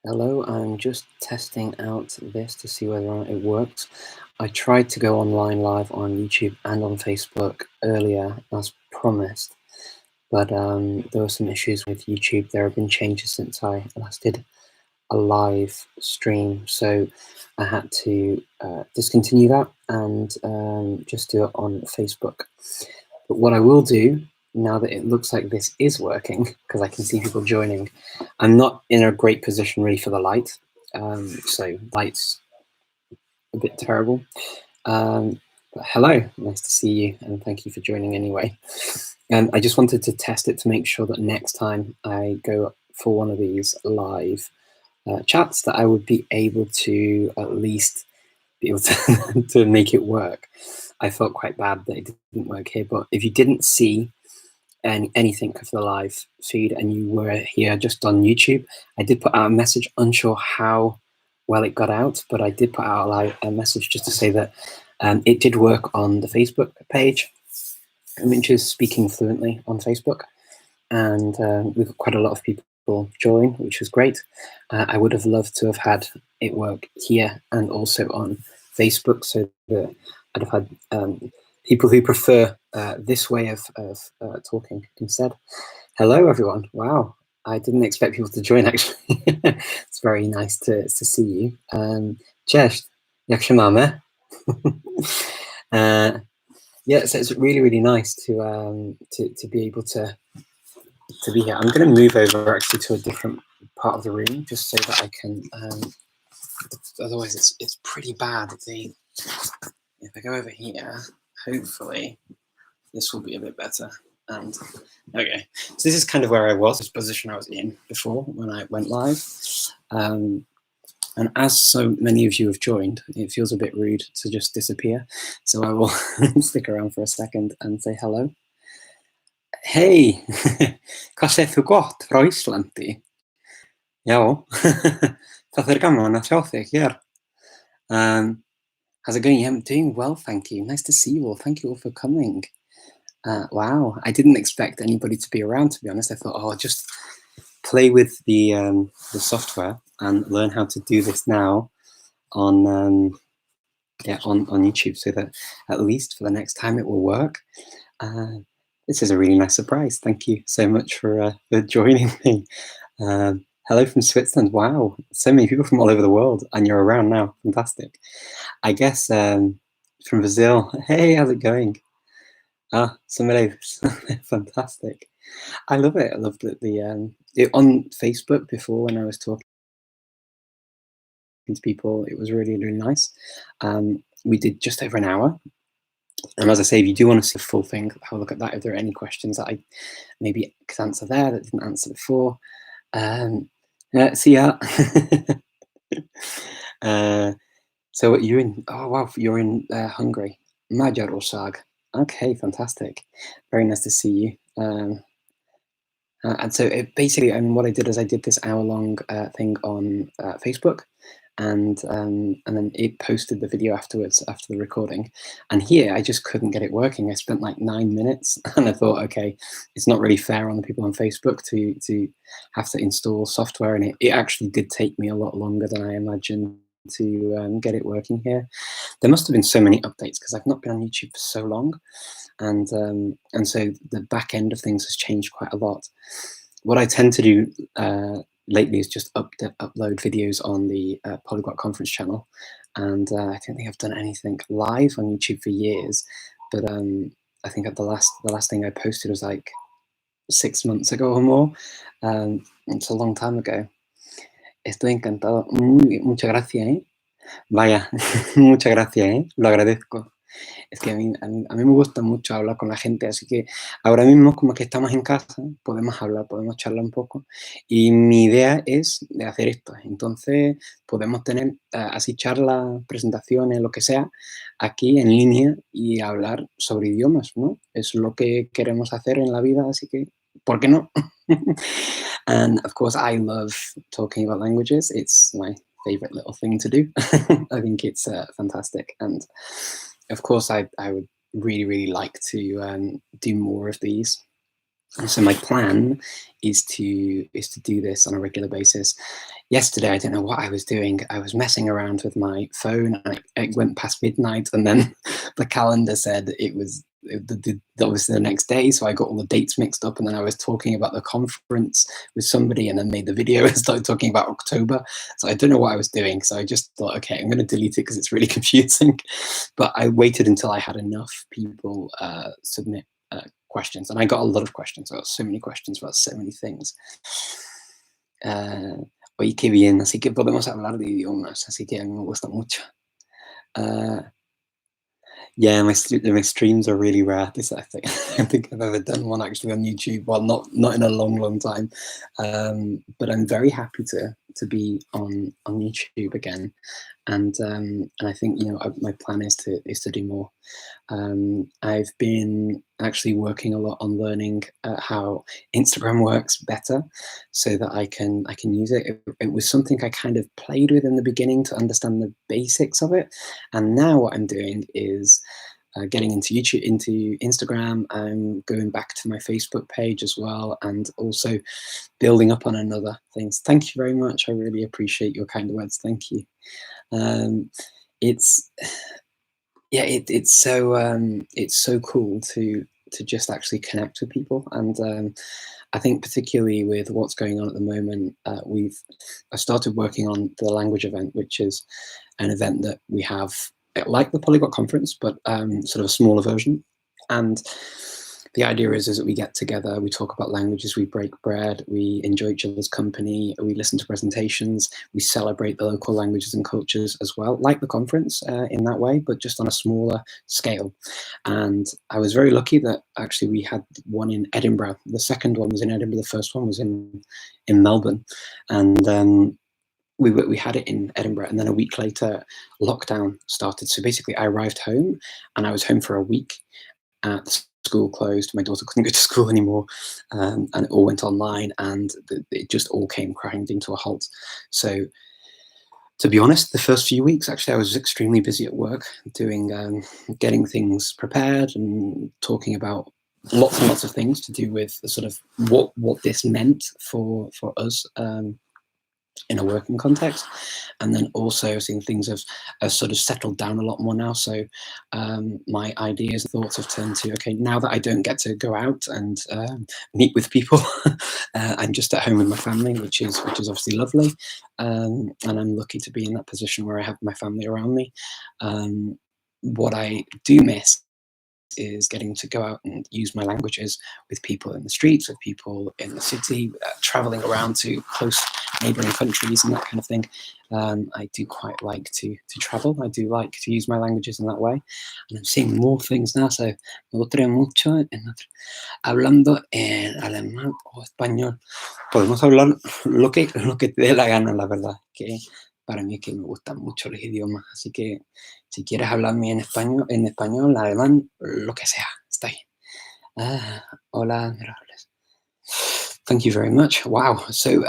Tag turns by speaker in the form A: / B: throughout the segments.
A: Hello, I'm just testing out this to see whether or not it works. I tried to go online live on YouTube and on Facebook earlier, as promised, but there were some issues with YouTube. There have been changes since I last did a live stream, so I had to discontinue that and just do it on Facebook. But what I will do, now that it looks like this is working, because I can see people joining, I'm not in a great position really for the light. So light's a bit terrible. But hello, nice to see you, and thank you for joining anyway. And I just wanted to test it to make sure that next time I go for one of these live chats that I would be able to at least be able to make it work. I felt quite bad that it didn't work here, but if you didn't see anything of the live feed and you were here just on YouTube, I did put out a message, unsure how well it got out, but I did put out a message just to say that it did work on the Facebook page, which is Speaking Fluently on Facebook. And we've got quite a lot of people join, which is great. I would have loved to have had it work here and also on Facebook, so that I'd have had people who prefer this way of talking instead. Hello, everyone. Wow, I didn't expect people to join, actually. It's very nice to see you. Cześć, jak się mamy? Yeah, so it's really, really nice to be able to be here. I'm going to move over actually to a different part of the room just so that I can. Otherwise, it's pretty bad. If I go over here, hopefully this will be a bit better. And okay, so this is kind of where I was, this position I was in before when I went live. And as so many of you have joined, it feels a bit rude to just disappear. So I will stick around for a second and say hello. Hej! Hvað segir þú gott frá Íslandi? Já, það er gaman að sjá þig hér. How's it going? Yeah, I'm doing well, thank you. Nice to see you all. Thank you all for coming. Wow, I didn't expect anybody to be around, to be honest. I thought, oh, I'll just play with the software and learn how to do this now on YouTube, so that at least for the next time it will work. This is a really nice surprise. Thank you so much for joining me. Hello from Switzerland. Wow, so many people from all over the world, and you're around now. Fantastic. I guess from Brazil. Hey, how's it going? Somebody, fantastic. I love it. I loved the on Facebook before when I was talking to people. It was really, really nice. We did just over an hour. And as I say, if you do want to see the full thing, have a look at that. If there are any questions that I maybe could answer there that didn't answer before. See ya. So you're in, oh wow, you're in Hungary. Magyarország. Okay, fantastic. Very nice to see you. And so basically, what I did is I did this hour-long thing on Facebook, and then it posted the video afterwards after the recording. And here I just couldn't get it working. I spent like 9 minutes, and I thought, okay, it's not really fair on the people on Facebook to have to install software, and it actually did take me a lot longer than I imagined to get it working here. There must have been so many updates because I've not been on YouTube for so long, and so the back end of things has changed quite a lot. What I tend to do lately is just upload videos on the Polyglot Conference channel, and I don't think I've done anything live on YouTube for years. But I think the last thing I posted was like 6 months ago or more. It's a long time ago. Estoy encantado. Muchas gracias, ¿eh? Vaya, muchas gracias, ¿eh? Lo agradezco. Es que a mí me gusta mucho hablar con la gente, así que ahora mismo como que estamos en casa, podemos hablar, podemos charlar un poco. Y mi idea es de hacer esto. Entonces podemos tener así charlas, presentaciones, lo que sea, aquí en línea y hablar sobre idiomas, ¿no? Es lo que queremos hacer en la vida, así que, ¿por qué no? And of course, I love talking about languages. It's my favorite little thing to do. I think it's fantastic. And of course, I would really, really like to do more of these. And so my plan is to do this on a regular basis. Yesterday, I don't know what I was doing. I was messing around with my phone. It went past midnight, and then the calendar said it was obviously the next day. So I got all the dates mixed up, and then I was talking about the conference with somebody, and then made the video and started talking about October. So I don't know what I was doing. So I just thought, okay, I'm going to delete it because it's really confusing. But I waited until I had enough people submit questions, and I got a lot of questions. I got so many questions about so many things. Oye, qué bien, así que podemos hablar de idiomas, así que a mí me gusta mucho. Uh, yeah, my streams are really rare. This I think I don't think I've ever done one actually on YouTube. Well, not in a long time. But I'm very happy to be on YouTube again, and I think my plan is to do more. I've been actually working a lot on learning how Instagram works better, so that I can use it. It was something I kind of played with in the beginning to understand the basics of it, and now what I'm doing is getting into YouTube, into Instagram. I'm going back to my Facebook page as well, and also building up on another things. Thank you very much. I really appreciate your kind words. Thank you. Um, it's yeah, it's so cool to just actually connect with people, and I think particularly with what's going on at the moment, I started working on the language event, which is an event that we have like the Polyglot Conference, but sort of a smaller version. And the idea is that we get together, we talk about languages, we break bread, we enjoy each other's company, we listen to presentations, we celebrate the local languages and cultures as well, like the conference in that way, but just on a smaller scale. And I was very lucky that actually we had one in Edinburgh. The second one was in Edinburgh. The first one was in Melbourne, and we had it in Edinburgh, and then a week later, lockdown started. So basically, I arrived home, and I was home for a week. The school closed. My daughter couldn't go to school anymore, and it all went online, and it just all came grinding to a halt. So, to be honest, the first few weeks, actually, I was extremely busy at work, doing getting things prepared and talking about lots and lots of things to do with the sort of what this meant for us. In a working context, and then also seeing things have sort of settled down a lot more now. So my ideas and thoughts have turned to, okay, now that I don't get to go out and meet with people, I'm just at home with my family, which is obviously lovely, and I'm lucky to be in that position where I have my family around me. What I do miss is getting to go out and use my languages with people in the streets, with people in the city, traveling around to close neighboring countries and that kind of thing. I do quite like to travel. I do like to use my languages in that way. And I'm seeing more things now, so me gustaría mucho hablando en alemán o español. Podemos hablar lo que te dé la gana, la verdad, que para mí que me gustan mucho los idiomas, así que si quieres hablarme en español, alemán, lo que sea, está bien. Hola, admirables. Thank you very much. Wow. So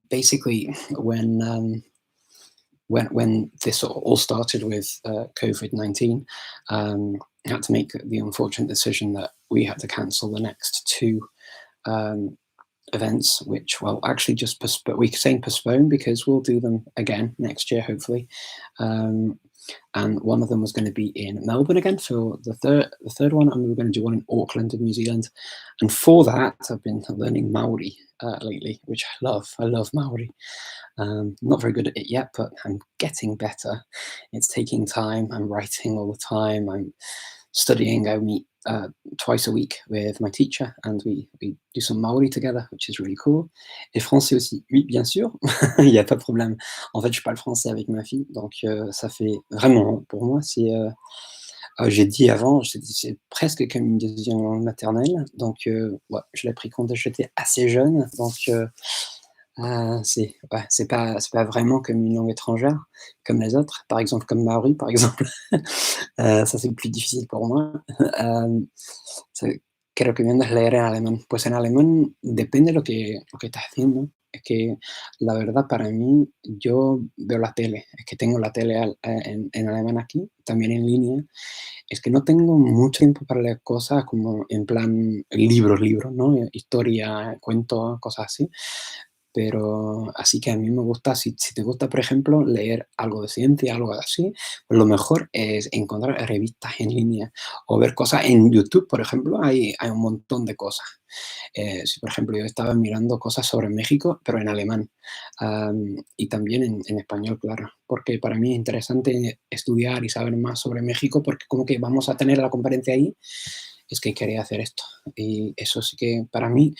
A: basically, when this all started with COVID-19, I had to make the unfortunate decision that we had to cancel the next two events, which, well, actually just we're saying postpone because we'll do them again next year, hopefully. And one of them was going to be in Melbourne again for the third one, and we were going to do one in Auckland in New Zealand. And for that, I've been learning Maori lately, which I love. I love Maori. Not very good at it yet, but I'm getting better. It's taking time. I'm writing all the time. I'm studying. I meet twice a week with my teacher, and we do some Maori together, which is really cool. Et français aussi, oui, bien sûr, il n'y a pas de problème. En fait, je parle français avec ma fille, donc ça fait vraiment, pour moi, j'ai dit avant, c'est presque comme une deuxième langue maternelle, donc ouais, je l'ai appris quand j'étais assez jeune, donc c'est pas vraiment comme une langue étrangère, comme les autres, par exemple, comme Maori, par exemple. Ça, c'est plus difficile pour moi. C'est ¿Qué recomiendas leer en alemán? Pues en alemán depende lo que estás haciendo. Es que la verdad para mí, yo veo la tele, es que tengo la tele en alemán aquí, también en línea. Es que no tengo mucho tiempo para leer cosas como en plan libros, ¿no? Historia, cuentos, cosas así. Pero así que a mí me gusta, si te gusta, por ejemplo, leer algo de ciencia, algo así, pues lo mejor es encontrar revistas en línea o ver cosas en YouTube, por ejemplo, hay un montón de cosas. Si, por ejemplo, yo estaba mirando cosas sobre México, pero en alemán, y también en español, claro, porque para mí es interesante estudiar y saber más sobre México, porque como que vamos a tener la conferencia ahí, es que quería hacer esto. Y eso sí que para mí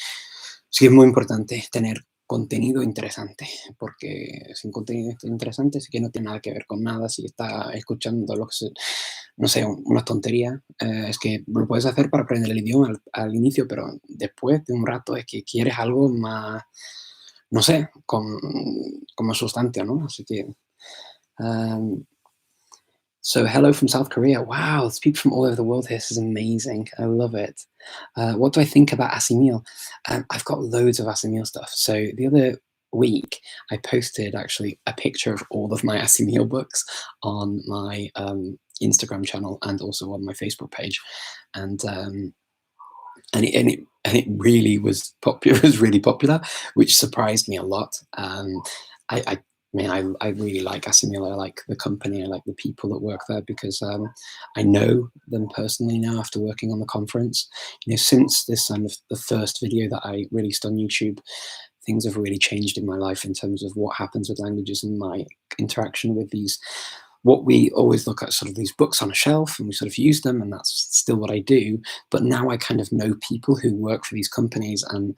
A: sí es muy importante tener contenido interesante, porque sin contenido interesante sí que no tiene nada que ver con nada. Si está escuchando lo que se, no sé, una tontería, es que lo puedes hacer para aprender el idioma al inicio, pero después de un rato es que quieres algo más, no sé, como sustancia, ¿no? Así que, um, so hello from South Korea. Wow, there's people from all over the world here. This is amazing. I love it. What do I think about Asimil? I've got loads of Asimil stuff. So the other week, I posted actually a picture of all of my Asimil books on my Instagram channel and also on my Facebook page, and it really was popular. It was really popular, which surprised me a lot. I mean, I really like Asimil. I like the company. I like the people that work there because I know them personally now after working on the conference. You know, since this kind of the first video that I released on YouTube, things have really changed in my life in terms of what happens with languages and my interaction with these. What we always look at sort of these books on a shelf and we sort of use them, and that's still what I do. But now I kind of know people who work for these companies, and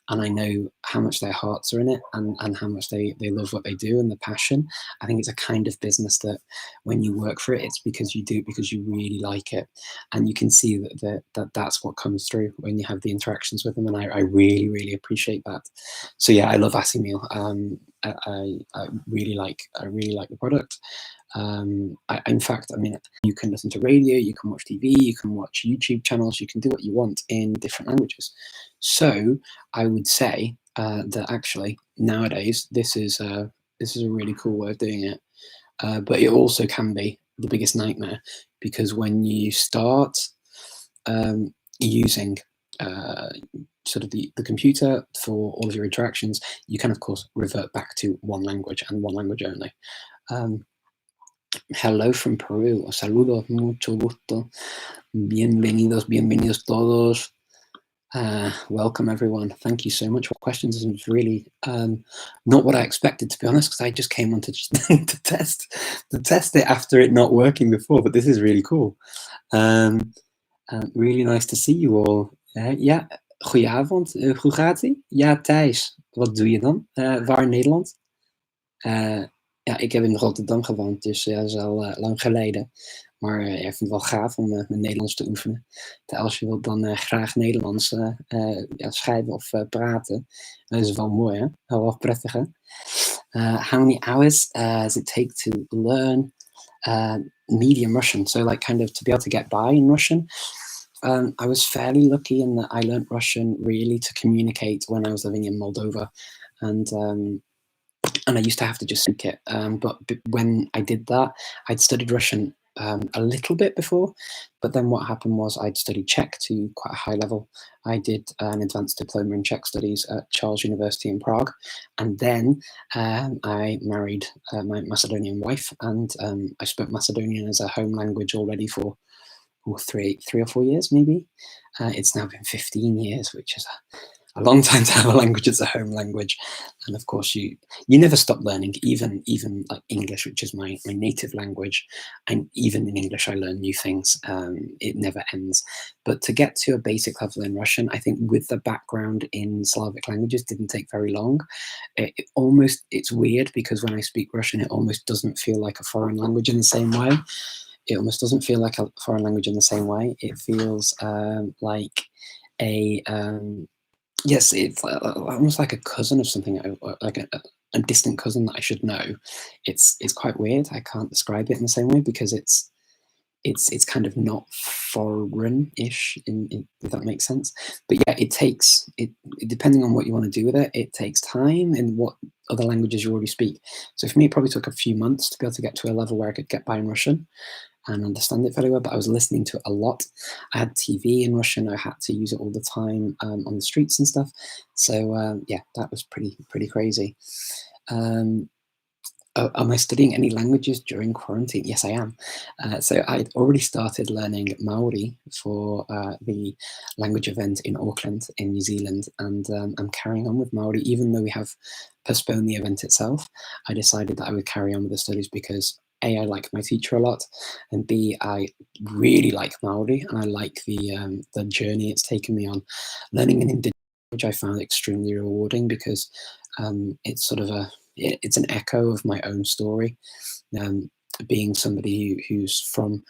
A: I know how much their hearts are in it, and how much they love what they do and the passion. I think it's a kind of business that when you work for it, it's because you do it because you really like it, and you can see that's what comes through when you have the interactions with them. And I really appreciate that. So yeah, I love Asimil. I really like the product. In fact, I mean, you can listen to radio, you can watch TV, you can watch YouTube channels, you can do what you want in different languages. So I would say that actually nowadays this is a really cool way of doing it, but it also can be the biggest nightmare because when you start using uh, sort of the computer for all of your interactions, you can of course revert back to one language and one language only. Um, Hello from Peru. Saludos, mucho gusto. Bienvenidos todos. Welcome everyone. Thank you so much for questions. This was really not what I expected, to be honest, because I just came on to test it after it not working before. But this is really cool. Really nice to see you all. Ja, goedenavond. Hoe gaat ie? Ja, Thijs. Wat doe je dan? Waar in Nederland? Ja, ik heb in Rotterdam gewoond, dus ja, dat is al lang geleden. Maar ja, ik vind het wel gaaf om mijn Nederlands te oefenen. Als je wilt dan graag Nederlands ja, schrijven of praten. Dat is wel mooi, hè? Wel prettig, hè? How many hours does it take to learn medium Russian? So like kind of to be able to get by in Russian. I was fairly lucky in that I learned Russian really to communicate when I was living in Moldova. And I used to have to just speak it. But when I did that, I'd studied Russian a little bit before, but then what happened was I'd studied Czech to quite a high level. I did an advanced diploma in Czech studies at Charles University in Prague, and then I married my Macedonian wife, and I spoke Macedonian as a home language already for 3 or 4 years, maybe. It's now been 15 years, which is a long time to have a language as a home language. And of course you never stop learning, even like English, which is my native language. And even in English I learn new things. It never ends. But to get to a basic level in Russian, I think with the background in Slavic languages didn't take very long. It's weird because when I speak Russian it almost doesn't feel like a foreign language in the same way. It almost doesn't feel like a foreign language in the same way. It feels like a yes, it's almost like a cousin of something, like a distant cousin that I should know. It's quite weird. I can't describe it in the same way because it's kind of not foreign-ish, if that makes sense. But yeah, depending on what you want to do with it, it takes time and what other languages you already speak. So for me, it probably took a few months to be able to get to a level where I could get by in Russian and understand it very well, but I was listening to it a lot. I had TV in Russian. I had to use it all the time on the streets and stuff. So yeah, that was pretty crazy. Am I studying any languages during quarantine? Yes, I am. So I'd already started learning Maori for the language event in Auckland in New Zealand, and I'm carrying on with Maori, even though we have postponed the event itself. I decided that I would carry on with the studies because A, I like my teacher a lot, and B, I really like Maori, and I like the journey it's taken me on. Learning an indigenous language I found extremely rewarding because it's sort of it's an echo of my own story, being somebody who's from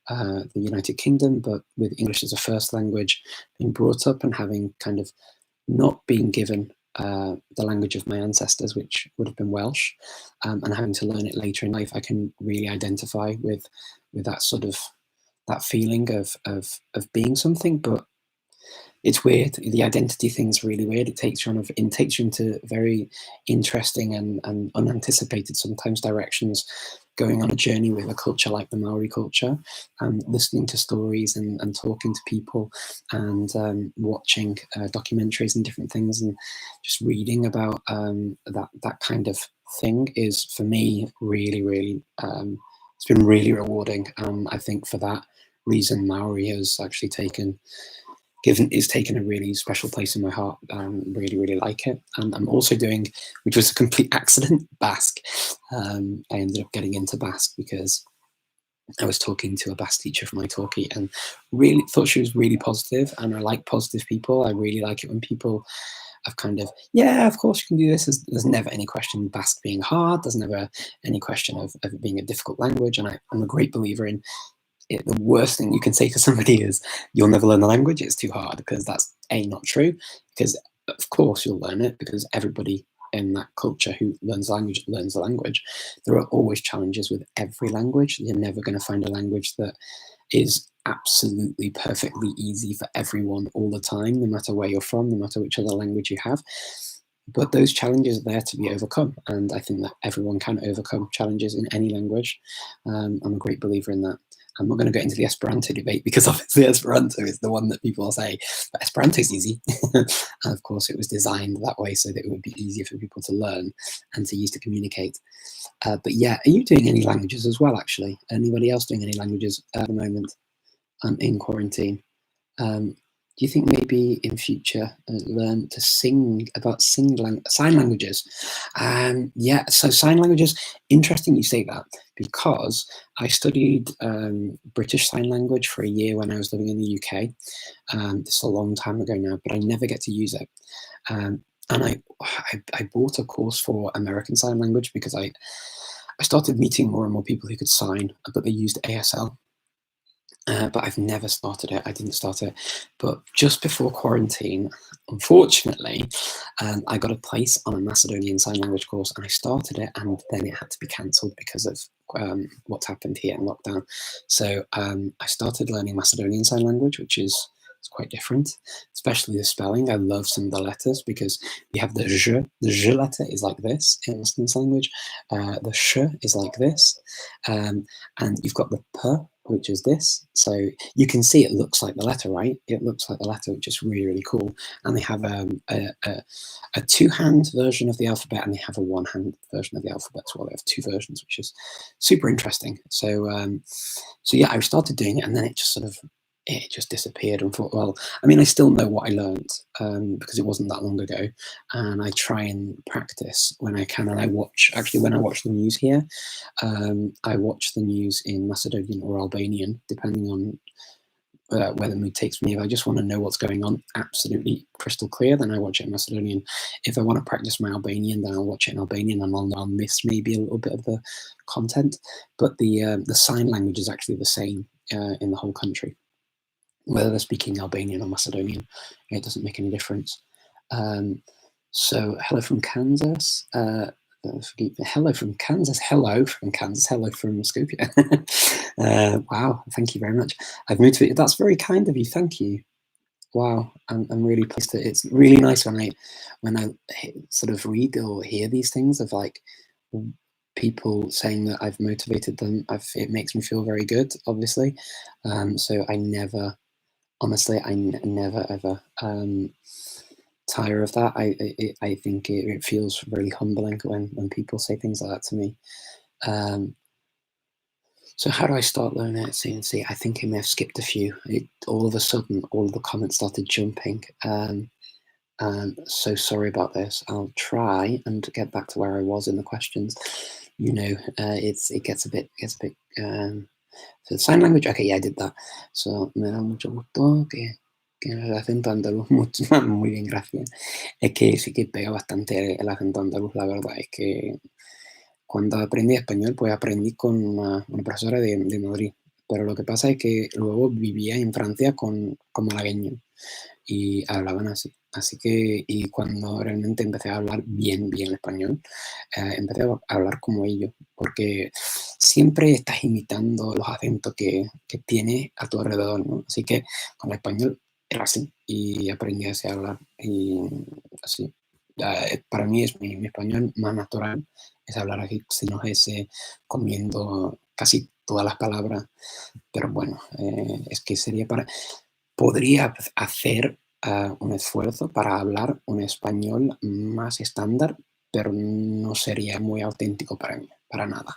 A: the United Kingdom, but with English as a first language, being brought up and having kind of not been given the language of my ancestors, which would have been Welsh, and having to learn it later in life. I can really identify with that sort of that feeling of being something, but it's weird. The identity thing's really weird. It takes you into very interesting and unanticipated sometimes directions, going on a journey with a culture like the Maori culture, and listening to stories and talking to people and watching documentaries and different things and just reading about that kind of thing is, for me, really it's been really rewarding. I think for that reason, Maori has actually taken a really special place in my heart. Really like it. And I'm also doing, which was a complete accident, Basque. I ended up getting into Basque because I was talking to a Basque teacher from Italki and really thought she was really positive, and I like positive people. I really like it when people have kind of, yeah, of course you can do this. There's never any question of Basque being hard. There's never any question of it being a difficult language. And I'm a great believer in the worst thing you can say to somebody is, you'll never learn the language, it's too hard, because that's not true, because of course you'll learn it, because everybody in that culture who learns the language. There are always challenges with every language. You're never going to find a language that is absolutely perfectly easy for everyone all the time, no matter where you're from, no matter which other language you have. But those challenges are there to be overcome, and I think that everyone can overcome challenges in any language. I'm a great believer in that. I'm not going to get into the Esperanto debate, because obviously Esperanto is the one that people say, but Esperanto is easy. And of course, it was designed that way so that it would be easier for people to learn and to use to communicate. But yeah, are you doing any languages as well, actually? Anybody else doing any languages at the moment in quarantine? Do you think maybe in future learn to sing about sign languages? Yeah, so sign languages, interesting you say that, because I studied British Sign Language for a year when I was living in the UK. This is a long time ago now, but I never get to use it. And I bought a course for American Sign Language because I started meeting more and more people who could sign, but they used ASL. But I've never started it. I didn't start it. But just before quarantine, unfortunately, I got a place on a Macedonian Sign Language course, and I started it, and then it had to be cancelled because of what's happened here in lockdown. So I started learning Macedonian Sign Language, which is it's quite different, especially the spelling. I love some of the letters because we have the j. The j letter is like this in Western language. The sh is like this. And you've got the p, which is this. So you can see it looks like the letter, right? It looks like the letter, which is really cool. And they have a two-hand version of the alphabet, and they have a one-hand version of the alphabet as well. They have two versions, which is super interesting. So yeah, I started doing it, and then it just disappeared and thought, well, I mean, I still know what I learned because it wasn't that long ago, and I try and practice when I can. And when I watch the news here, I watch the news in Macedonian or Albanian, depending on where the mood takes me. If I just want to know what's going on, absolutely crystal clear, then I watch it in Macedonian. If I want to practice my Albanian, then I'll watch it in Albanian, and I'll miss maybe a little bit of the content. But the sign language is actually the same in the whole country. Whether they're speaking Albanian or Macedonian, it doesn't make any difference. So hello from Kansas. Hello from Kansas. Hello from Kansas. Hello from Skopje. Wow, thank you very much. I've motivated. That's very kind of you. Thank you. Wow, I'm really pleased that it's really nice when I sort of read or hear these things of like people saying that I've motivated them. It makes me feel very good, obviously. So I never, honestly, never ever tire of that. I think it feels really humbling when people say things like that to me. So how do I start learning at CNC? I think I may have skipped a few. All of a sudden, all of the comments started jumping. So sorry about this. I'll try and get back to where I was in the questions. You know, it gets a bit. So sign language. Okay, yeah, I did that. So me da mucho gusto que el acento andaluz muy bien, gracias. Es que sí que pega bastante el acento andaluz, la verdad. Es que cuando aprendí español, pues aprendí con una profesora de Madrid. Pero lo que pasa es que luego vivía en Francia con malagueños y hablaban así. Así que, y cuando realmente empecé a hablar bien español, empecé a hablar como ellos, porque siempre estás imitando los acentos que tiene a tu alrededor, ¿no? Así que con el español era así y aprendí así a hablar y así. Para mí es mi español más natural, es hablar así, si no es ese comiendo casi todas las palabras, pero bueno, es que sería podría hacer un esfuerzo para hablar un español más estándar, pero no sería muy auténtico para mí, para nada.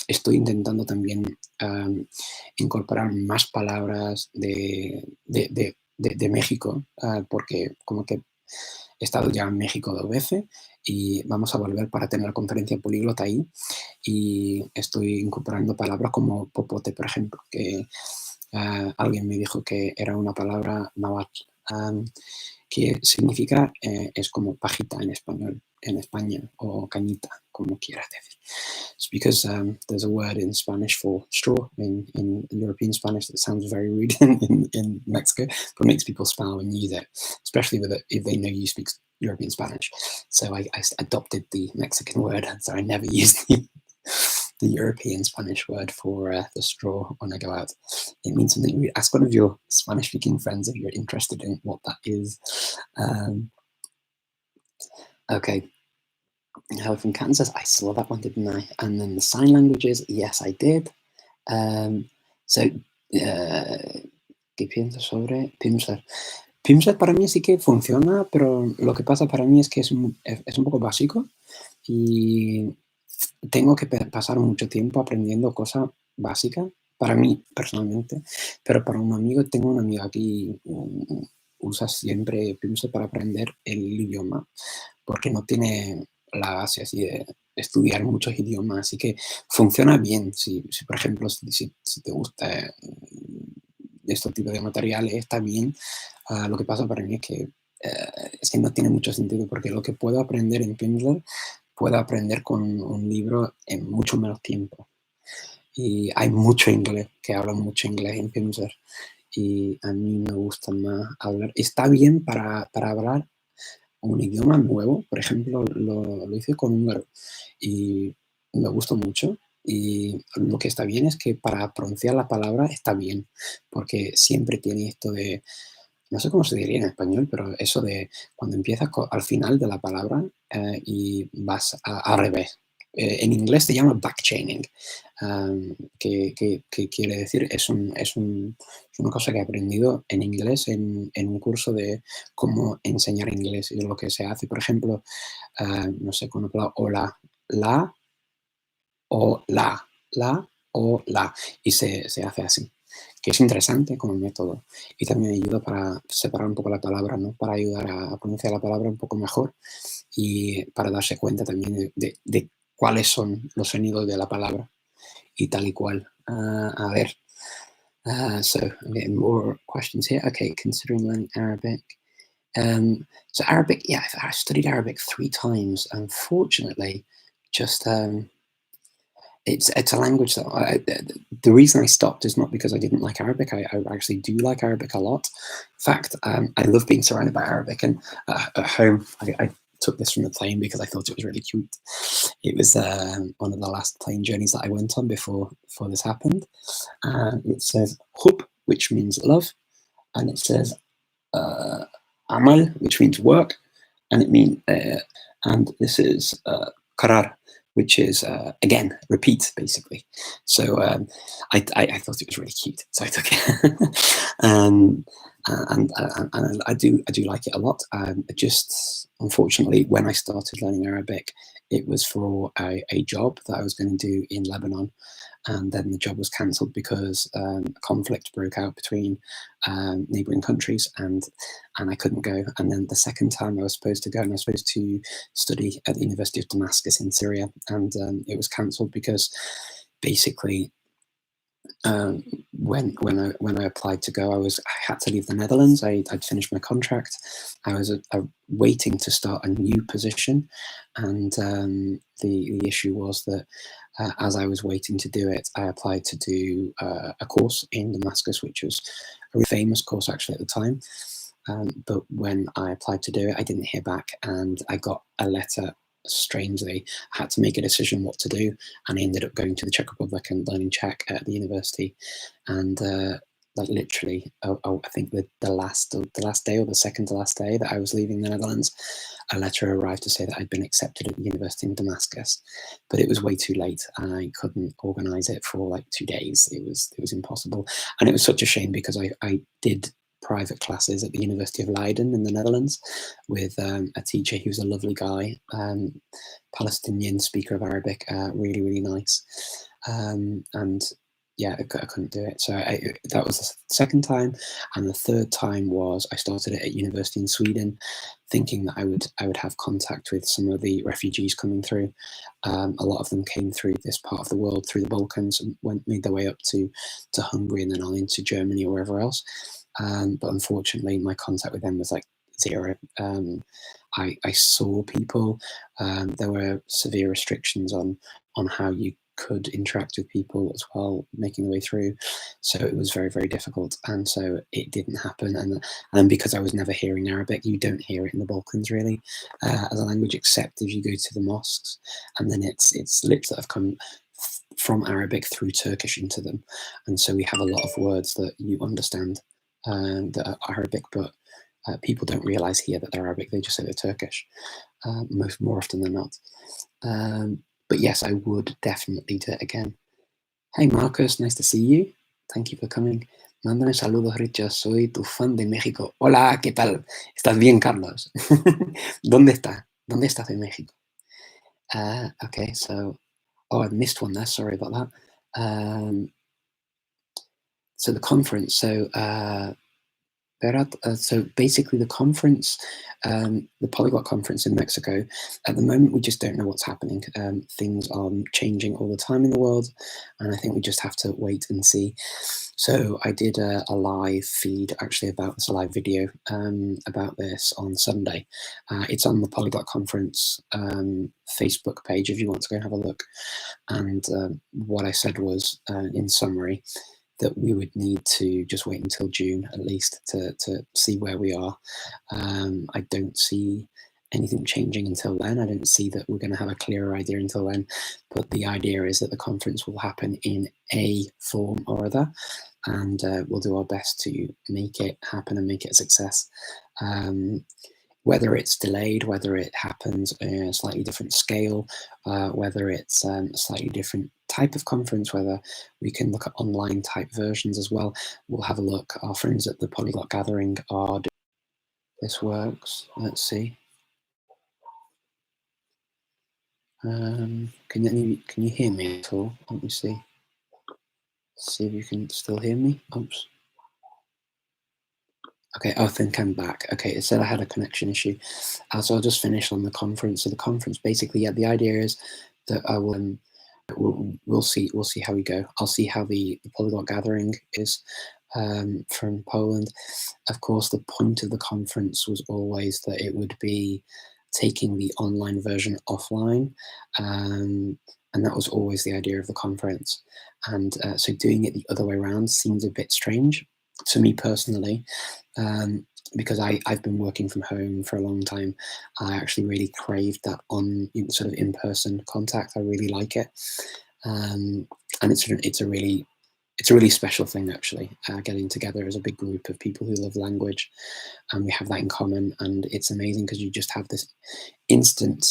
A: Estoy intentando también incorporar más palabras de México, porque como que he estado ya en México 2 veces y vamos a volver para tener la conferencia Polyglot ahí y estoy incorporando palabras como popote, por ejemplo, que alguien me dijo que era una palabra náhuatl, que significa, es como pajita en español, en España, o cañita, como quieras decir. It's because there's a word in Spanish for straw in European Spanish that sounds very rude in Mexico, but makes people smile when you use it, especially if they know you speak European Spanish. So I adopted the Mexican word, so I never used the European Spanish word for the straw when I go out. It means something. Ask one of your Spanish-speaking friends if you're interested in what that is. Okay. Hello from Kansas. I saw that one, didn't I? And then the sign languages. Yes, I did. So, ¿qué piensas sobre Pimsleur? Pimsleur para mí sí que funciona, pero lo que pasa para mí es que es un poco básico y tengo que pasar mucho tiempo aprendiendo cosas básicas, para mí personalmente, pero para un amigo, tengo un amigo aquí, usa siempre Pimsleur para aprender el idioma, porque no tiene la base así de estudiar muchos idiomas, así que funciona bien. Si por ejemplo, si te gusta este tipo de materiales, está bien. Lo que pasa para mí es que no tiene mucho sentido, porque lo que puedo aprender en Pimsleur, puedo aprender con un libro en mucho menos tiempo. Y hay mucho inglés, que hablan mucho inglés en Pimsleur, y a mí me gusta más hablar. Está bien para hablar un idioma nuevo, por ejemplo, lo hice con húngaro y me gustó mucho. Y lo que está bien es que para pronunciar la palabra está bien, porque siempre tiene esto de, no sé cómo se diría en español, pero eso de cuando empiezas al final de la palabra y vas al revés. En inglés se llama backchaining, que quiere decir, es una cosa que he aprendido en inglés en un curso de cómo enseñar inglés. Y lo que se hace, por ejemplo, no sé, con la palabra hola, la o la, y se hace así, que es interesante como método y también ayuda para separar un poco la palabra, ¿no? Para ayudar a pronunciar la palabra un poco mejor y para darse cuenta también de cuáles son los sonidos de la palabra y tal y cual. A ver, so I'm getting more questions here. Okay, considering learning Arabic. So Arabic, yeah, I studied Arabic 3 times. Unfortunately, just it's a language that the reason I stopped is not because I didn't like Arabic. I actually do like Arabic a lot. In fact, I love being surrounded by Arabic, and at home I took this from the plane because I thought it was really cute. It was one of the last plane journeys that I went on before this happened. And it says hub, which means love, and it says amal, which means work, and and this is karar, which is again repeat, basically. So I thought it was really cute, so I took it. And I do like it a lot. Just unfortunately, when I started learning Arabic, it was for a job that I was going to do in Lebanon, and then the job was cancelled because a conflict broke out between neighbouring countries, and I couldn't go. And then the second time I was supposed to go, and I was supposed to study at the University of Damascus in Syria, and it was cancelled because basically when I applied to go, I had to leave the Netherlands. I'd finished my contract. I was waiting to start a new position, and the issue was that as I was waiting to do it, I applied to do a course in Damascus, which was a really famous course actually at the time. But when I applied to do it, I didn't hear back, and I got a letter. Strangely, I had to make a decision what to do, and I ended up going to the Czech Republic and learning Czech at the university. And like literally, I think the last day, or the second to last day that I was leaving the Netherlands, a letter arrived to say that I'd been accepted at the university in Damascus. But it was way too late, and I couldn't organize it for like 2 days. It was impossible, and it was such a shame because I did private classes at the University of Leiden in the Netherlands with a teacher. He was a lovely guy, Palestinian speaker of Arabic, really, really nice. And yeah, I couldn't do it. So that was the second time. And the third time was I started it at university in Sweden, thinking that I would have contact with some of the refugees coming through. A lot of them came through this part of the world, through the Balkans, and made their way up to Hungary and then on into Germany or wherever else. But unfortunately, my contact with them was like zero. I saw people. There were severe restrictions on how you could interact with people as well, making the way through. So it was very, very difficult, and so it didn't happen. And because I was never hearing Arabic, you don't hear it in the Balkans really as a language, except if you go to the mosques, and then it's lips that have come from Arabic through Turkish into them, and so we have a lot of words that you understand that are Arabic, but people don't realize here that they're Arabic. They just say they're Turkish, more often than not. But yes, I would definitely do it again. Hey Marcus, nice to see you. Thank you for coming. Mándame saludos, Richard. Soy tu fan de México. Hola, ¿qué tal? ¿Estás bien, Carlos? ¿Dónde estás? ¿Dónde estás en México? Okay, so I missed one there. Sorry about that. So the conference. So basically the conference, the Polyglot Conference in Mexico, at the moment we just don't know what's happening. Things are changing all the time in the world, and I think we just have to wait and see. So I did a live feed actually about this, a live video about this on Sunday. It's on the Polyglot Conference Facebook page if you want to go and have a look. And what I said was, in summary, that we would need to just wait until June at least to see where we are. I don't see anything changing until then. I don't see that we're going to have a clearer idea until then. But the idea is that the conference will happen in a form or other, and we'll do our best to make it happen and make it a success. Whether it's delayed, whether it happens in a slightly different scale, whether it's a slightly different type of conference, whether we can look at online type versions as well, we'll have a look. Our friends at the Polyglot Gathering are doing this. Works. Let's see. Can you hear me at all? Let me see. See if you can still hear me. Oops. Okay, I think I'm back. Okay, it said I had a connection issue. So I'll just finish on the conference. So the conference, basically, yeah, the idea is that I will, we'll see how we go. I'll see how the Polyglot Gathering is from Poland. Of course, the point of the conference was always that it would be taking the online version offline, and that was always the idea of the conference. And so doing it the other way around seems a bit strange to me personally. because I've been working from home for a long time, I actually really craved that sort of in-person contact. I really like it, and it's a really special thing actually. Getting together as a big group of people who love language, and we have that in common, and it's amazing because you just have this instant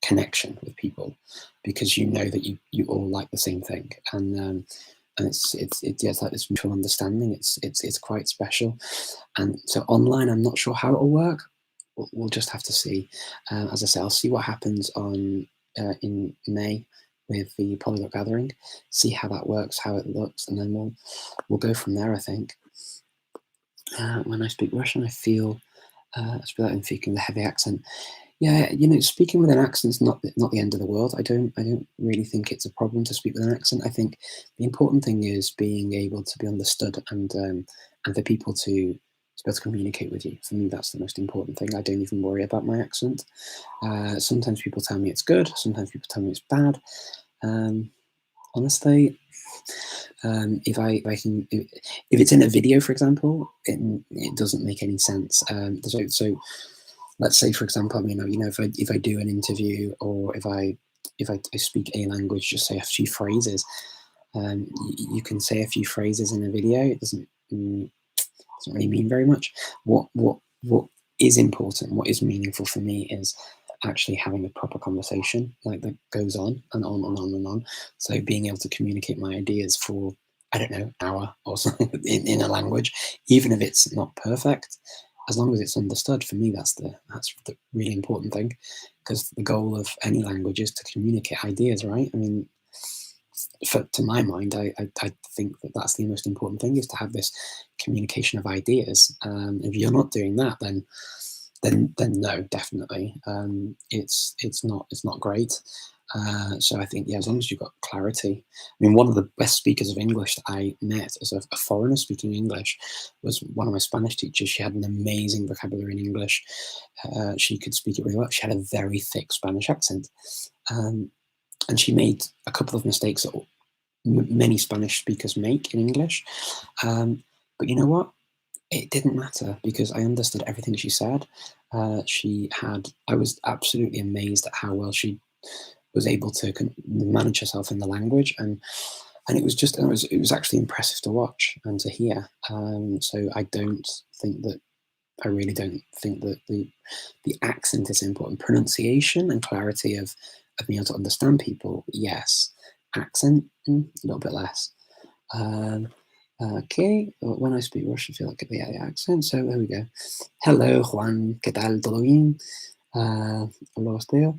A: connection with people because you know that you all like the same thing, and it's like this mutual understanding. It's quite special, and so online, I'm not sure how it'll work. We'll just have to see. As I say, I'll see what happens in May with the Polyglot Gathering, see how that works, how it looks, and then we'll go from there. I think when I speak Russian, I feel speak like I'm speaking the heavy accent. Yeah, speaking with an accent's not the end of the world. I don't really think it's a problem to speak with an accent. I think the important thing is being able to be understood and for people to be able to communicate with you. For me, that's the most important thing. I don't even worry about my accent. Sometimes people tell me it's good. Sometimes people tell me it's bad. Honestly, if it's in a video, for example, it doesn't make any sense. So let's say, for example, if I do an interview or if I speak a language, just say a few phrases. You can say a few phrases in a video. It doesn't really mean very much. What is important, what is meaningful for me is actually having a proper conversation like that goes on and on and on and on. So being able to communicate my ideas for, I don't know, an hour or something in a language, even if it's not perfect, as long as it's understood, for me that's the really important thing, because the goal of any language is to communicate ideas, right? I mean, to my mind, I think that that's the most important thing, is to have this communication of ideas. If you're not doing that, then no, definitely, it's not great. So I think, yeah, as long as you've got clarity. I mean, one of the best speakers of English that I met as a foreigner speaking English was one of my Spanish teachers. She had an amazing vocabulary in English. She could speak it really well. She had a very thick Spanish accent. Um, and she made a couple of mistakes that many Spanish speakers make in English. But you know what? It didn't matter because I understood everything she said. I was absolutely amazed at how well she was able to manage herself in the language, and it was actually impressive to watch and to hear. So I really don't think that the accent is important. Pronunciation and clarity of being able to understand people, yes. Accent, a little bit less. Um, okay, when I speak Russian, I feel like the accent. So there we go. Hello, Juan. ¿Qué tal? ¿Todo bien? Hello, Theo.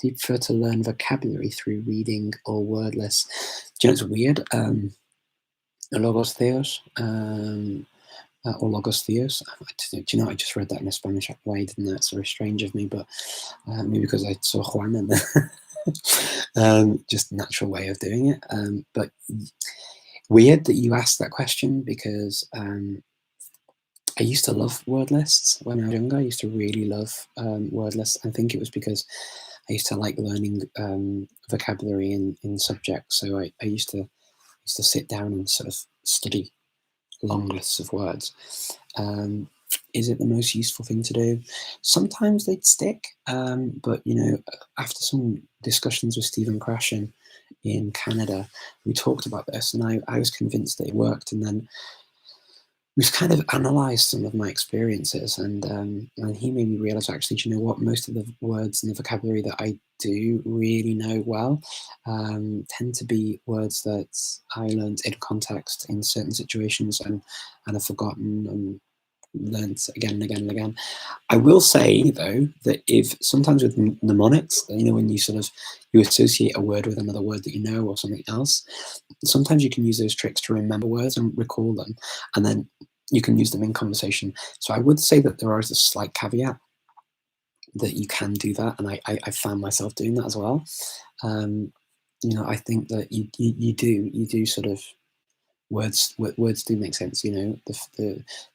A: Do you prefer to learn vocabulary through reading or wordless? Do you know, it's weird. Logos Theos. Or Logos Theos. Do you know, I just read that in a Spanish way, didn't I? It's very strange of me, but maybe because I saw Juan and just natural way of doing it. But weird that you asked that question, because I used to love word lists when I was younger. I used to really love word lists. I think it was because I used to like learning vocabulary in subjects. So I used to sit down and sort of study long lists of words. Is it the most useful thing to do? Sometimes they'd stick, but after some discussions with Stephen Krashen in Canada, we talked about this, and I was convinced that it worked. And then we've kind of analysed some of my experiences, and he made me realise, actually, do you know what? Most of the words and the vocabulary that I do really know well tend to be words that I learned in context in certain situations and have forgotten and learnt again and again and again. I will say, though, that if sometimes with mnemonics, when you associate a word with another word that you know or something else, sometimes you can use those tricks to remember words and recall them, and then you can use them in conversation. So I would say that there is a slight caveat that you can do that, and I found myself doing that as well. I think that you do sort of words do make sense.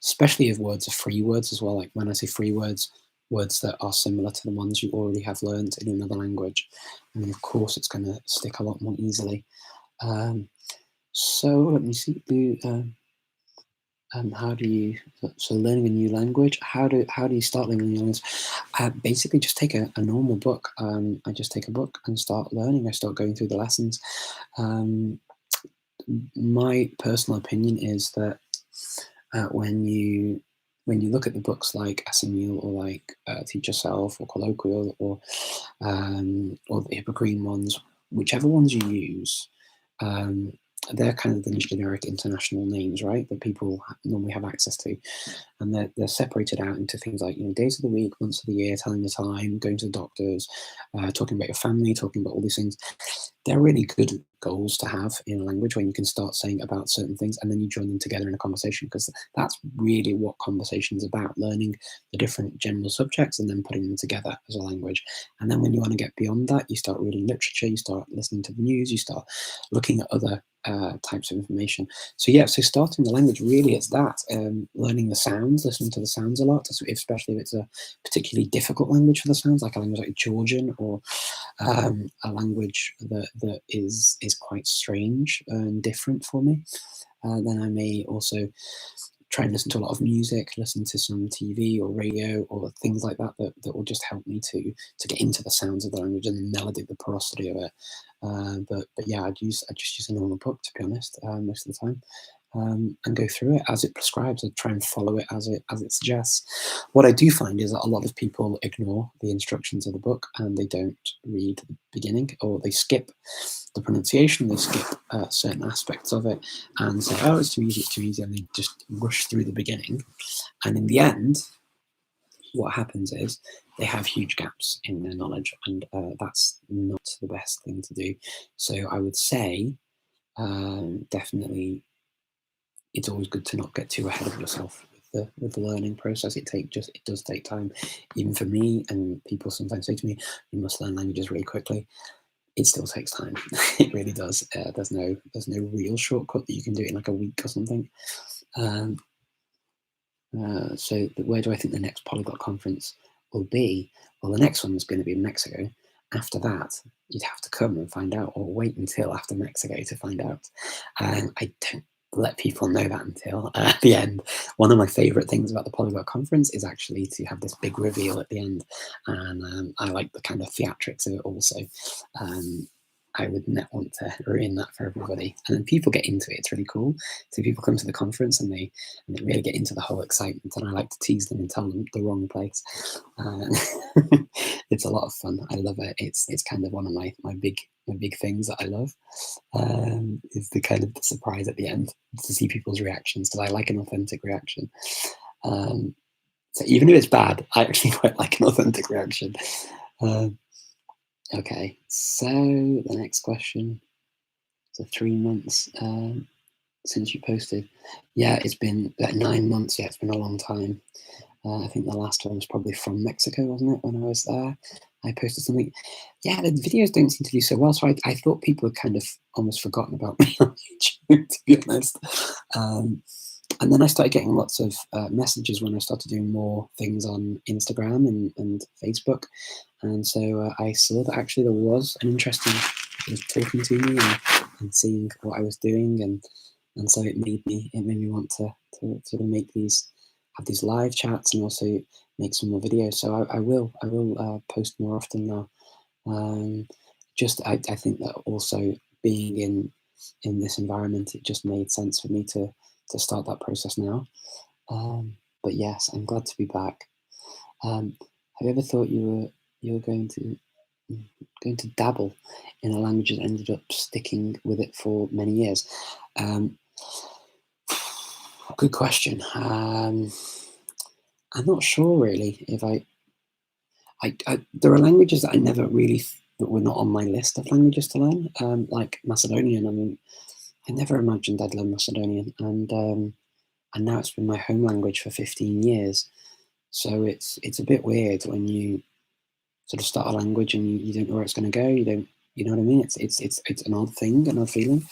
A: Especially if words are free words as well. Like when I say free words that are similar to the ones you already have learned in another language, I mean, of course, it's going to stick a lot more easily. So let me see. How do you so learning a new language? How do you start learning a new language? Basically, just take a normal book. I just take a book and start learning. I start going through the lessons. Um, my personal opinion is that when you look at the books like SMU or like Teach Yourself or Colloquial or the Hippocrene ones, whichever ones you use, um, they're kind of the generic international names, right? That people normally have access to, and they're separated out into things like days of the week, months of the year, telling the time, going to the doctors, talking about your family, talking about all these things. They're really good goals to have in a language when you can start saying about certain things and then you join them together in a conversation, because that's really what conversation is about, learning the different general subjects and then putting them together as a language. And then when you want to get beyond that, you start reading literature, you start listening to the news, you start looking at other types of information. So yeah, so starting the language, really it's that, learning the sounds, listening to the sounds a lot, especially if it's a particularly difficult language for the sounds, like a language like Georgian, or a language that is quite strange and different for me. Then I may also try and listen to a lot of music, listen to some TV or radio or things like that that will just help me to get into the sounds of the language and the melody, the porosity of it. But yeah, I just use a normal book, to be honest, most of the time, and go through it as it prescribes. I try and follow it as it suggests. What I do find is that a lot of people ignore the instructions of the book and they don't read the beginning, or they skip the pronunciation, they skip certain aspects of it and say, "Oh, it's too easy," and they just rush through the beginning. And in the end, what happens is they have huge gaps in their knowledge, and that's not the best thing to do. So I would say, definitely, it's always good to not get too ahead of yourself with the learning process. It does take time, even for me. And people sometimes say to me, "You must learn languages really quickly." It still takes time. It really does. There's no real shortcut that you can do it in like a week or something. Um, so where do I think the next Polyglot Conference will be? Well, the next one is going to be in Mexico. After that, you'd have to come and find out, or wait until after Mexico to find out. I don't let people know that until the end. One of my favourite things about the Polyglot Conference is actually to have this big reveal at the end, and I like the kind of theatrics of it also. I would not want to ruin that for everybody. And then people get into it. It's really cool. So people come to the conference and they really get into the whole excitement. And I like to tease them and tell them the wrong place. It's a lot of fun. I love it. It's kind of one of my big things that I love. Is the kind of the surprise at the end, to see people's reactions, because I like an authentic reaction. So even if it's bad, I actually quite like an authentic reaction. Okay, so the next question. So 3 months since you posted. Yeah, it's been like 9 months. Yeah, it's been a long time. I think the last one was probably from Mexico, wasn't it? When I was there, I posted something. Yeah, the videos don't seem to do so well. So I thought people had kind of almost forgotten about me on YouTube, to be honest. And then I started getting lots of messages when I started doing more things on Instagram and Facebook. And so I saw that actually there was an interest in talking to me and seeing what I was doing, and so it made me want to sort of have these live chats and also make some more videos. So I will post more often now. I think that also being in this environment, it just made sense for me to start that process now. But yes, I'm glad to be back. Have you ever thought you were going to dabble in a language and ended up sticking with it for many years? Good question. I'm not sure really if there are languages that I never really that were not on my list of languages to learn, like Macedonian. I mean, I never imagined I'd learn Macedonian, and now it's been my home language for 15 years. So it's a bit weird when you sort of start a language and you don't know where it's going to go. You know what I mean? It's an odd thing, an odd feeling.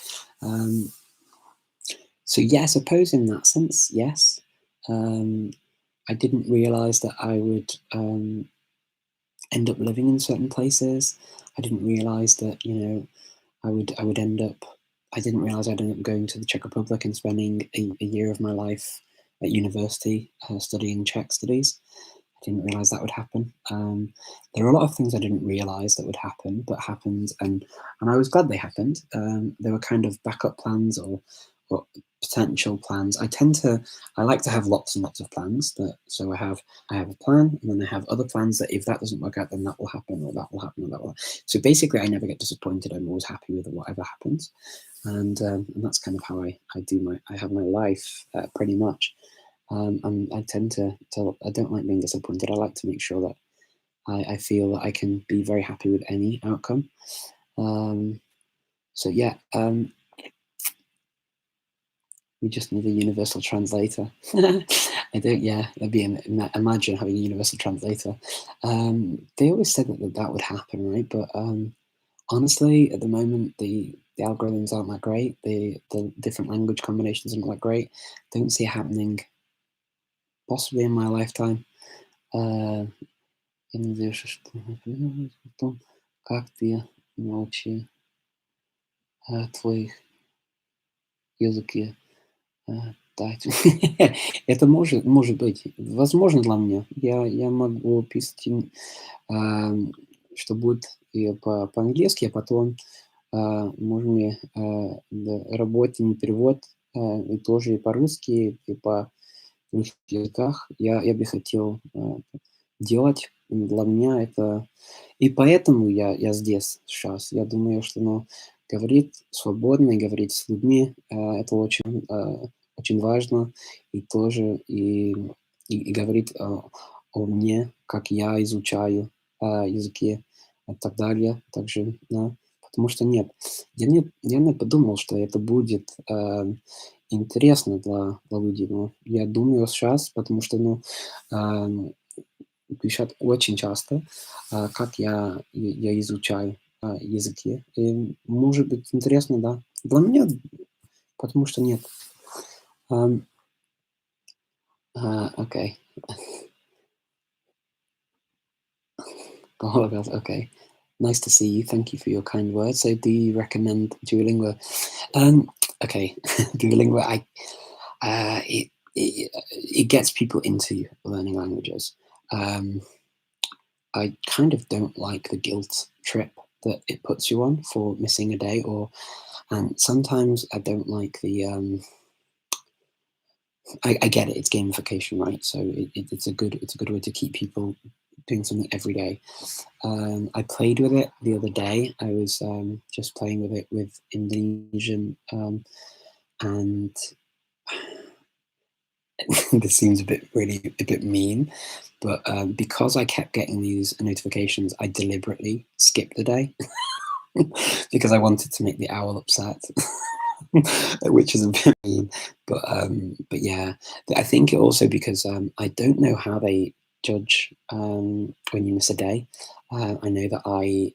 A: So yeah, I suppose in that sense, yes. I didn't realise that I would end up living in certain places. I didn't realise that I would end up. I didn't realise I'd end up going to the Czech Republic and spending a year of my life at university studying Czech studies. I didn't realize that would happen. There are a lot of things I didn't realize that would happen, but happened, and I was glad they happened. They were kind of backup plans or potential plans. I like to have lots and lots of plans. So I have a plan, and then I have other plans that if that doesn't work out, then that will happen, or that will happen, or that will. So basically, I never get disappointed. I'm always happy with whatever happens, and that's kind of how I have my life pretty much. And I tend to I don't like being disappointed. I like to make sure that I feel that I can be very happy with any outcome. Um, so yeah, we just need a universal translator. I don't. Yeah, that'd be imagine having a universal translator. They always said that would happen, right? But honestly, at the moment, the algorithms aren't that great. The different language combinations aren't that great. Don't see it happening possibly in my lifetime. Я надеюсь, что потом как-то я научу твоих языке дать. Это может быть. Возможно для меня. Я могу писать, что будет и по-английски, а потом можем и работать перевод и тоже и по-русски, и по других языках. Я бы хотел делать. Для меня это и поэтому я здесь сейчас. Я думаю, что, ну, говорить свободно и говорить с людьми, это очень важно. И тоже и говорить о мне, как я изучаю языки и так далее. Также, да. Потому что нет, я не подумал, что это будет интересно для людей. Но я думаю сейчас, потому что, ну, ам, пишут очень часто, как я изучаю языки. И может быть интересно, да. Для меня, потому что нет. Ам, окей. Polyglot, okay. Nice to see you. Thank you for your kind words. So, do you recommend Duolingo? Okay, Duolingo. It gets people into learning languages. Um, I kind of don't like the guilt trip that it puts you on for missing a day, and sometimes I don't like the. I get it; it's gamification, right? So it's a good way to keep people doing something every day. I played with it the other day. I was just playing with it with Indonesian, and this seems a bit mean, but because I kept getting these notifications, I deliberately skipped the day because I wanted to make the owl upset, which is a bit mean. But yeah, I think it also because I don't know how they judge when you miss a day. I know that I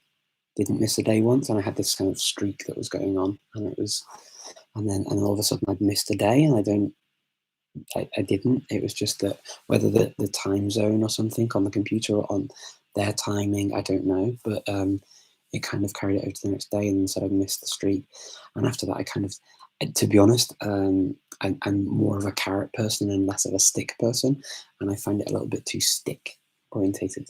A: didn't miss a day once, and I had this kind of streak that was going on, and then all of a sudden I'd missed a day, and I didn't. It was just that whether the time zone or something on the computer or on their timing, I don't know, but it kind of carried it over to the next day, and said I'd missed the streak. And after that, I kind of, to be honest, I'm more of a carrot person and less of a stick person, and I find it a little bit too stick orientated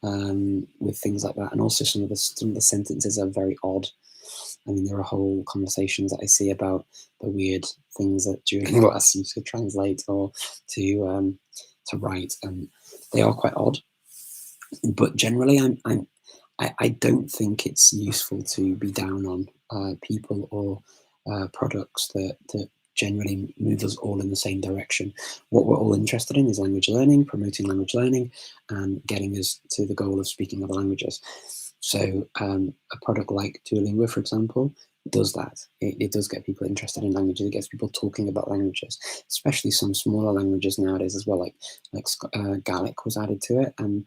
A: with things like that. And also some of the sentences are very odd. I mean, there are whole conversations that I see about the weird things that Duolingo asks you to translate or to write, and they are quite odd. But generally, I don't think it's useful to be down on people or products that generally move us all in the same direction. What we're all interested in is language learning, promoting language learning, and getting us to the goal of speaking other languages. So a product like Duolingo, for example, does that. It does get people interested in languages. It gets people talking about languages, especially some smaller languages nowadays as well. Gaelic was added to it, and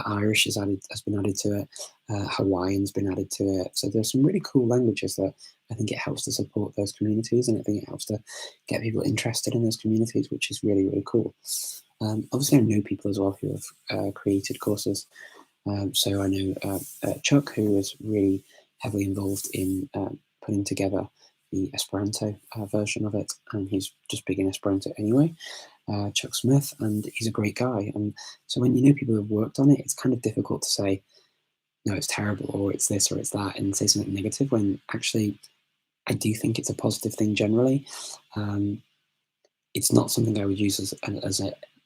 A: Irish has been added to it. Hawaiian's been added to it. So there's some really cool languages that I think it helps to support those communities, and I think it helps to get people interested in those communities, which is really, really cool. Obviously, I know people as well who have created courses. So I know Chuck, who was really heavily involved in putting together the Esperanto version of it, and he's just big in Esperanto anyway. Chuck Smith, and he's a great guy. And so when you know people who've worked on it, it's kind of difficult to say, no, it's terrible, or it's this, or it's that, and say something negative when actually I do think it's a positive thing generally. Um, it's not something I would use as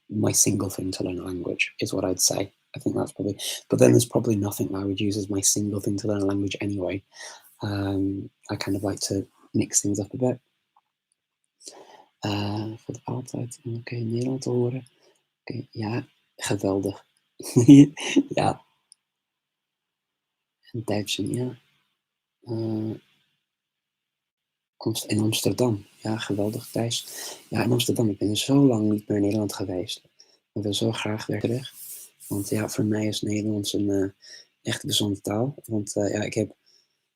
A: my single thing to learn a language, is what I'd say. I think that's probably, but then there's probably nothing I would use as my single thing to learn a language anyway. I kind of like to mix things up a bit. Voor de altijd. Oké, Nederland horen. Oké, ja, geweldig. Ja, en Duits, ja. Uh, in Amsterdam. Ja, geweldig, Thijs. Ja, in Amsterdam. Ik ben zo lang niet meer in Nederland geweest. Ik wil zo graag weer terug. Want ja, voor mij is Nederlands een echt bijzondere taal. Want ja, ik heb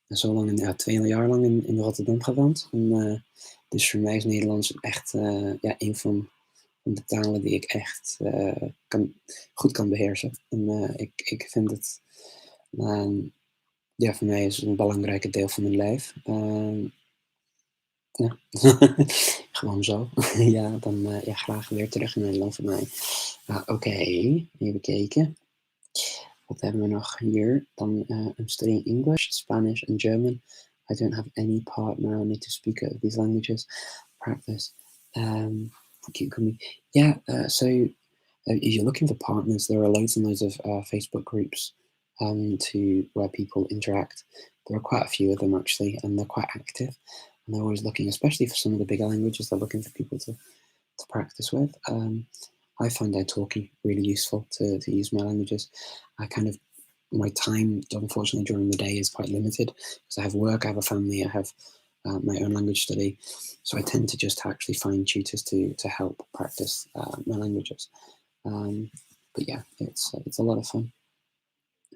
A: zo lang, 2 jaar lang in Rotterdam gewoond. En, dus voor mij is Nederlands echt ja, een van de talen die ik echt goed kan beheersen. En ik vind het, ja, voor mij is het een belangrijke deel van mijn leven. Ja, gewoon zo. Ja, dan ja, graag weer terug in Nederland voor mij. Oké, even kijken. Wat hebben we nog hier? Dan I'm studying English, Spanish and German. I don't have any partner. I need to speak these languages. Practice. Keep coming. Yeah, so if you're looking for partners, there are loads and loads of Facebook groups to where people interact. There are quite a few of them actually, and they're quite active. And they're always looking, especially for some of the bigger languages, they're looking for people to practice with. I find italki really useful to use my languages. My time, unfortunately, during the day is quite limited because I have work, I have a family, I have my own language study. So I tend to just actually find tutors to help practice my languages. But yeah, it's a lot of fun.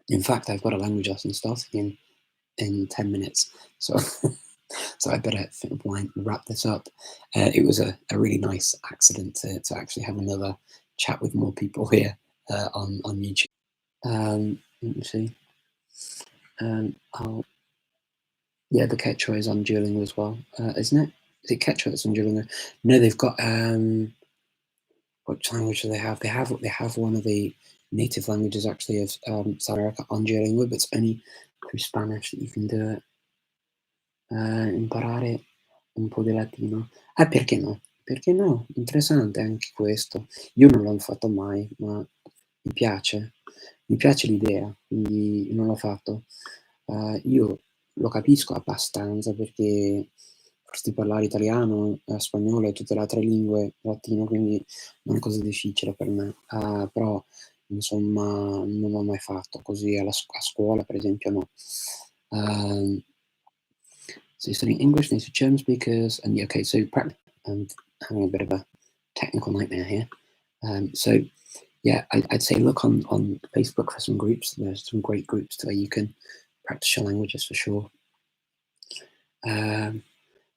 A: In fact, I've got a language lesson starting in 10 minutes. So so I better wrap this up. It was a really nice accident to actually have another chat with more people here on YouTube. Let me see. Yeah, the Quechua is on Duolingo as well, isn't it? Is it Quechua that's on Duolingo? No, they've got what language do they have? They have one of the native languages actually of South America on Duolingo, but it's only through Spanish that you can do it. Imparare un po' di latino. Perché no? Perché no? Interessante anche questo. Io non l'ho fatto mai, ma mi piace. Mi piace l'idea, quindi non l'ho fatto. Io lo capisco abbastanza perché potresti parlare italiano, spagnolo e tutte le altre lingue latino, quindi non è così difficile per me. Però insomma non l'ho mai fatto così a scuola, per esempio, no. So you're studying English, native German speakers, and yeah, okay, so I'm having a bit of a technical nightmare here. So yeah, I'd say look on Facebook for some groups. There's some great groups where you can practice your languages for sure.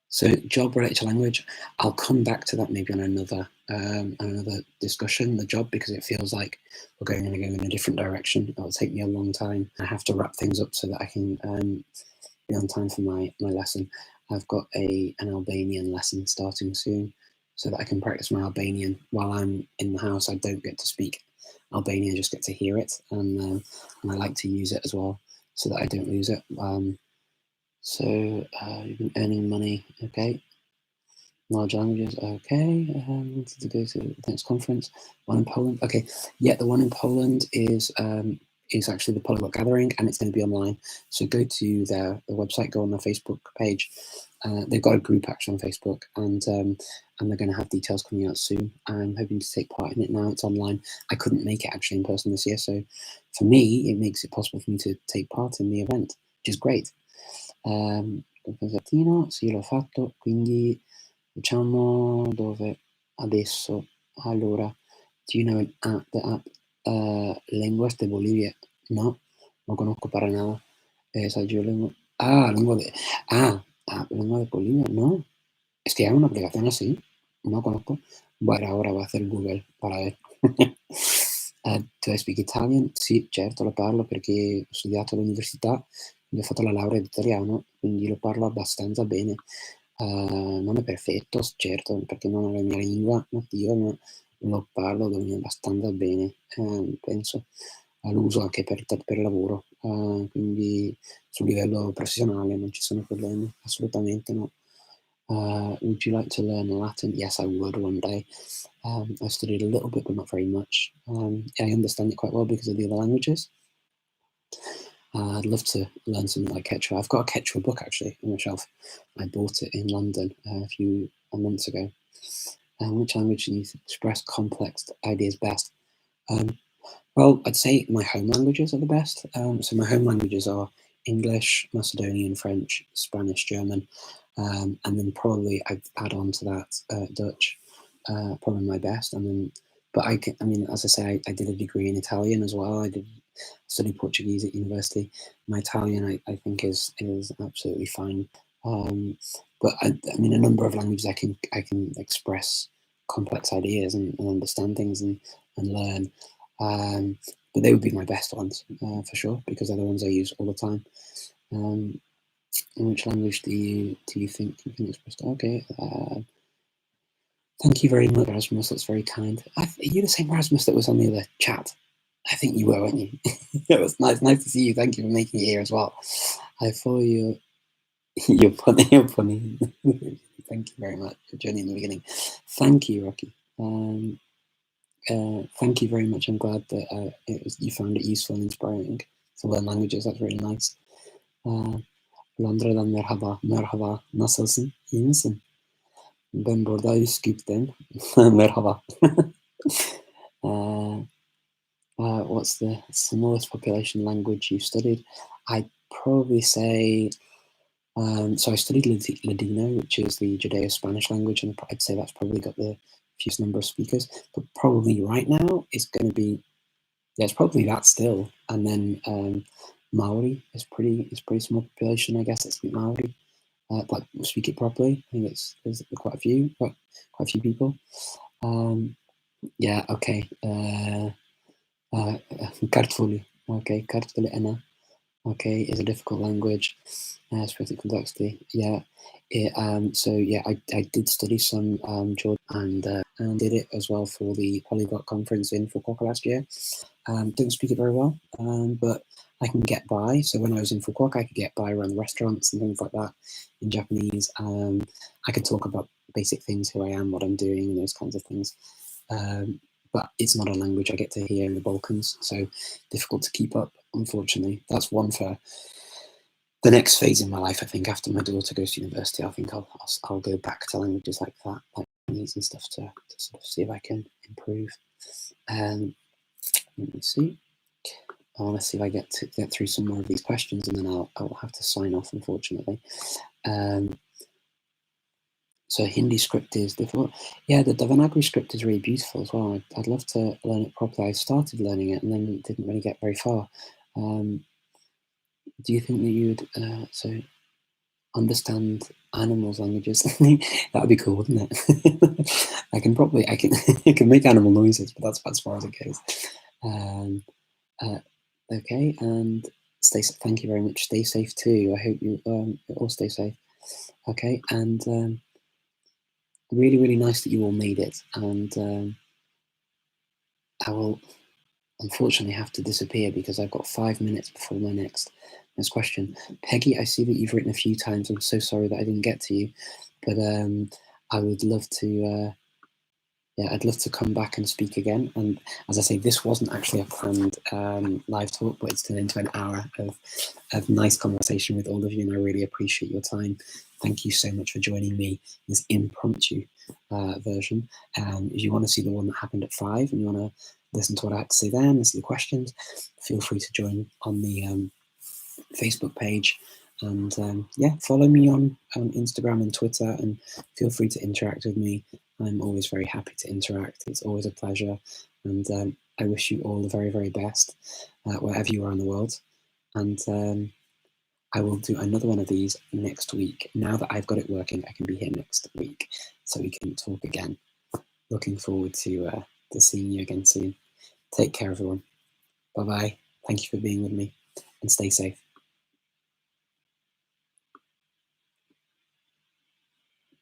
A: So job related to language, I'll come back to that maybe on another discussion, the job, because it feels like we're going in a different direction. It'll take me a long time. I have to wrap things up so that I can be on time for my lesson. I've got an Albanian lesson starting soon so that I can practice my Albanian while I'm in the house. I don't get to speak Albanian, I just get to hear it, and I like to use it as well so that I don't lose it. So you've been earning money, okay. Large languages, okay. Wanted to go to the next conference. One in Poland, okay. Yeah, the one in Poland is actually the Polyglot Gathering, and it's going to be online. So go to their website, go on their Facebook page. They've got a group actually on Facebook, and they're going to have details coming out soon. I'm hoping to take part in it now. It's online. I couldn't make it actually in person this year, so for me, it makes it possible for me to take part in the event, which is great. Latino, sì, l'ho fatto, quindi diciamo dove adesso. Allora, do you know the app Lenguas de Bolivia? No, no conozco para nada. Esa yo lengua. Lengua de Bolivia, no. Es que hay una aplicazione así, no conozco. Bueno, ora va a hacer Google para ver. Do I speak Italian? Sì, certo, lo parlo perché ho studiato all'università, quindi ho fatto la laurea in italiano, quindi lo parlo abbastanza bene. Non è perfetto, certo, perché non è la mia lingua nativa, ma lo parlo abbastanza bene, penso. Lo uso anche per lavoro, quindi sul livello professionale non ci sono problemi, assolutamente no. Would you like to learn Latin? Yes, I would one day. I studied a little bit, but not very much. I understand it quite well because of the other languages. I'd love to learn something like Quechua. I've got a Quechua book actually on my shelf. I bought it in London a few months ago. Which language do you express complex ideas best? Um, well, I'd say my home languages are the best. So my home languages are English, Macedonian, French, Spanish, German, and then probably I'd add on to that Dutch. Probably my best, and then. But I mean, as I say, I did a degree in Italian as well. I did study Portuguese at university. My Italian, I think, is absolutely fine. Um, but I mean, a number of languages I can express complex ideas and understand things and learn. Um, but they would be my best ones for sure because they're the ones I use all the time. In which language do you think you can express? Okay, thank you very much, Rasmus. That's very kind. Are you the same Rasmus that was on the other chat? I think you were, weren't you? It was nice to see you. Thank you for making it here as well. I follow you. You're funny. You're funny. Thank you very much for joining in the beginning. Thank you, Rocky. Thank you very much. I'm glad that you found it useful and inspiring to learn languages. That's really nice. Londra'dan merhaba. Nasılsın? İyi misin? Ben burada Üsküp'ten. Merhaba. What's the smallest population language you studied? I'd probably say, so I studied Ladino, which is the Judeo-Spanish language, and I'd say that's probably got the fewest number of speakers. But probably right now it's going to be, yeah, it's probably that still. And then Maori is pretty small population, I guess. That speak Maori, like speak it properly. I think there's quite a few people. Yeah, okay. Kartvoli. Okay, Kartvoli Ena. Okay, is a difficult language. Especially complexity. Yeah. So yeah, I did study some Georgian and did it as well for the Polyglot Conference in Fukuoka last year. Didn't speak it very well, but I can get by. So when I was in Fukuoka, I could get by around the restaurants and things like that in Japanese. I could talk about basic things, who I am, what I'm doing, and those kinds of things. But it's not a language I get to hear in the Balkans, so difficult to keep up, unfortunately. That's one for the next phase in my life. I think after my daughter goes to university, I think I'll go back to languages like that, like Chinese and stuff, to sort of see if I can improve. Let me see. I want to see if I get through some more of these questions, and then I'll have to sign off, unfortunately. So Hindi script is difficult. Yeah, the Devanagari script is really beautiful as well. I'd love to learn it properly. I started learning it and then didn't really get very far. Do you think that you'd understand animals' languages? That'd be cool, wouldn't it? I can make animal noises, but that's as far as it goes. Okay, and thank you very much. Stay safe too. I hope you all stay safe. Okay, and really, really nice that you all made it. And I will unfortunately have to disappear because I've got 5 minutes before my next question. Peggy, I see that you've written a few times. I'm so sorry that I didn't get to you, but I would love to. I'd love to come back and speak again. And as I say, this wasn't actually a planned live talk, but it's turned into an hour of nice conversation with all of you, and I really appreciate your time. Thank you so much for joining me in this impromptu version. If you want to see the one that happened at 5 and you want to listen to what I had to say then, listen to the questions, feel free to join on the Facebook page. And follow me on Instagram and Twitter, and feel free to interact with me. I'm always very happy to interact. It's always a pleasure. And I wish you all the very, very best wherever you are in the world. And I will do another one of these next week. Now that I've got it working, I can be here next week so we can talk again. Looking forward to seeing you again soon. Take care, everyone. Bye-bye. Thank you for being with me, and stay safe.